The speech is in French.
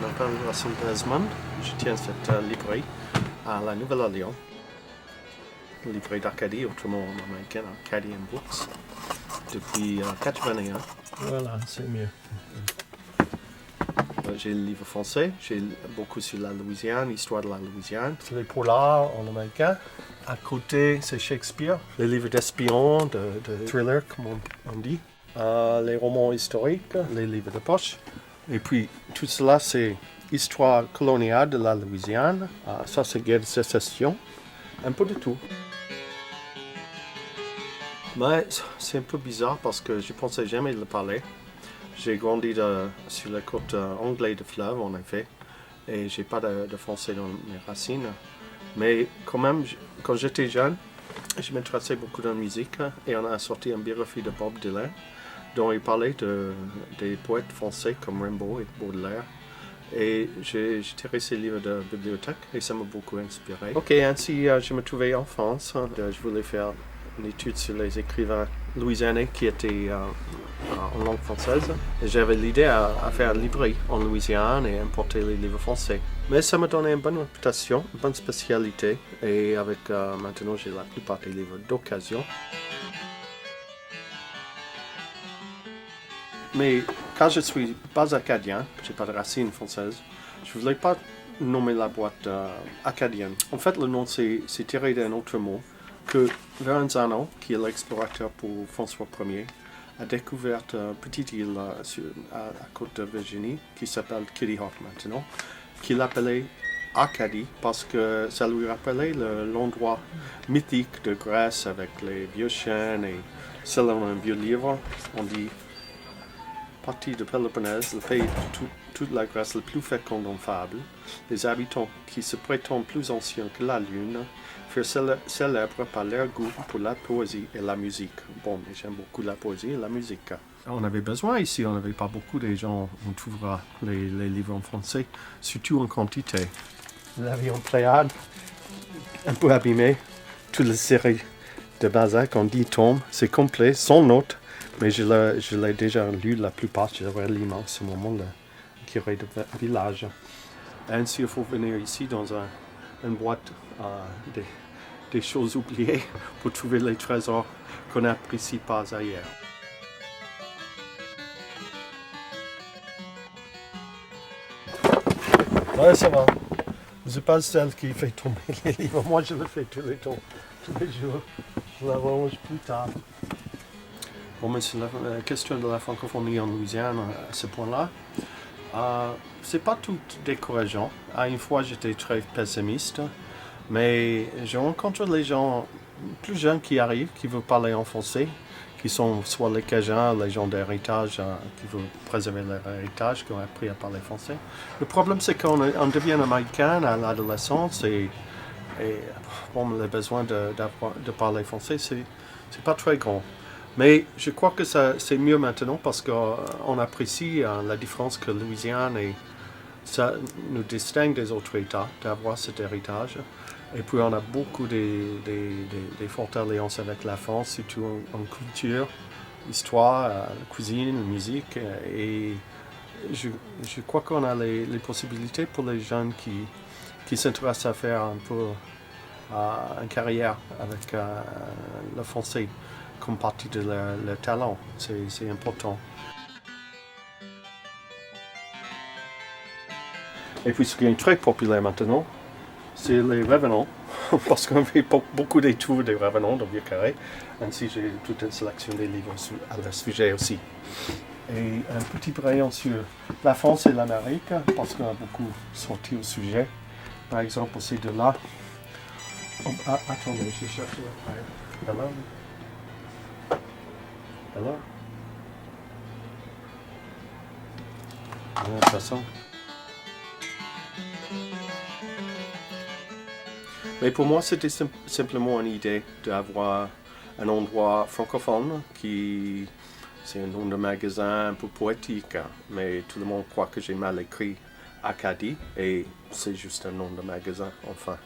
m'appelle Russell Desmond. Je tiens cette librairie à la Nouvelle-Orléans. Librairie d'Acadie, autrement en américain, Acadian Books, depuis 81. Voilà, c'est mieux. J'ai le livre français, j'ai beaucoup sur la Louisiane, l'histoire de la Louisiane. C'est les polars en américain. À côté, c'est Shakespeare. Les livres d'espions, de Thriller, comme on dit. les romans historiques, les livres de poche. Et puis, tout cela, c'est histoire coloniale de la Louisiane. Ça, c'est guerre de sécession. Un peu de tout. Mais c'est un peu bizarre parce que je pensais jamais le parler. J'ai grandi sur la côte anglaise de fleuve, en effet, et j'ai pas de français dans mes racines. Mais quand même, quand j'étais jeune, je m'intéressais beaucoup dans la musique et on a sorti une biographie de Bob Dylan dont il parlait des poètes français comme Rimbaud et Baudelaire. Et j'ai tiré ces livres de bibliothèque et ça m'a beaucoup inspiré. Ok, ainsi je me trouvais en France. Je voulais faire une étude sur les écrivains louisianais qui étaient en langue française. Et j'avais l'idée à faire une librairie en Louisiane et importer les livres français. Mais ça m'a donné une bonne réputation, une bonne spécialité. Et avec maintenant, j'ai la plupart des livres d'occasion. Mais quand je suis pas acadien, j'ai pas de racines françaises, je voulais pas nommer la boîte acadienne. En fait, le nom c'est tiré d'un autre mot que Verrazano, qui est l'explorateur pour François Ier, a découvert une petite île à la côte de Virginie qui s'appelle Kitty Hawk maintenant, qu'il appelait Acadie parce que ça lui rappelait l'endroit mythique de Grèce avec les vieux chênes et selon un vieux livre, on dit partie de Péloponnèse, le pays de toute la Grèce le plus fécond en fable, les habitants qui se prétendent plus anciens que la Lune furent célèbres par leur goût pour la poésie et la musique. Bon, mais j'aime beaucoup la poésie et la musique. On avait besoin ici, on n'avait pas beaucoup de gens, on trouvera les livres en français, surtout en quantité. L'avion Pléiade, un peu abîmé, toute la série de Balzac en 10 tomes, c'est complet, sans notes. Mais je l'ai déjà lu la plupart, je vais lire en ce moment le curé de village. Ainsi, il faut venir ici dans une boîte des choses oubliées pour trouver les trésors qu'on n'apprécie pas ailleurs. Ouais, ça va. Vous n'êtes pas celle qui fait tomber les livres. Moi, je le fais tous les jours. Je l'arrange plus tard. Bon, mais c'est la question de la francophonie en Louisiane à ce point-là. C'est pas tout décourageant. À une fois, j'étais très pessimiste, mais je rencontre les gens plus jeunes qui arrivent, qui veulent parler en français, qui sont soit les Cajuns, les gens d'héritage, qui veulent préserver leur héritage, qui ont appris à parler français. Le problème, c'est qu'on devient américain à l'adolescence et bon, le besoin de parler français, c'est pas très grand. Mais je crois que c'est mieux maintenant parce qu'on apprécie la différence que Louisiane et ça nous distingue des autres États d'avoir cet héritage. Et puis on a beaucoup des fortes alliances avec la France, surtout en culture, histoire, cuisine, musique. Et je crois qu'on a les possibilités pour les jeunes qui s'intéressent à faire un peu une carrière avec le français comme partie de leur talent. C'est important. Et puis ce qui est très populaire maintenant, c'est les revenants, parce qu'on fait beaucoup d'études des revenants dans Vieux-Carré. Ainsi, j'ai toute une sélection des livres à leur sujet aussi. Et un petit rayon sur la France et l'Amérique, parce qu'on a beaucoup sorti au sujet. Par exemple, ces deux-là. Attendez, je cherche le Hello? Hello? De toute façon. Mais pour moi, c'était simplement une idée d'avoir un endroit francophone qui, c'est un nom de magasin un peu poétique, mais tout le monde croit que j'ai mal écrit Acadie et c'est juste un nom de magasin, enfin.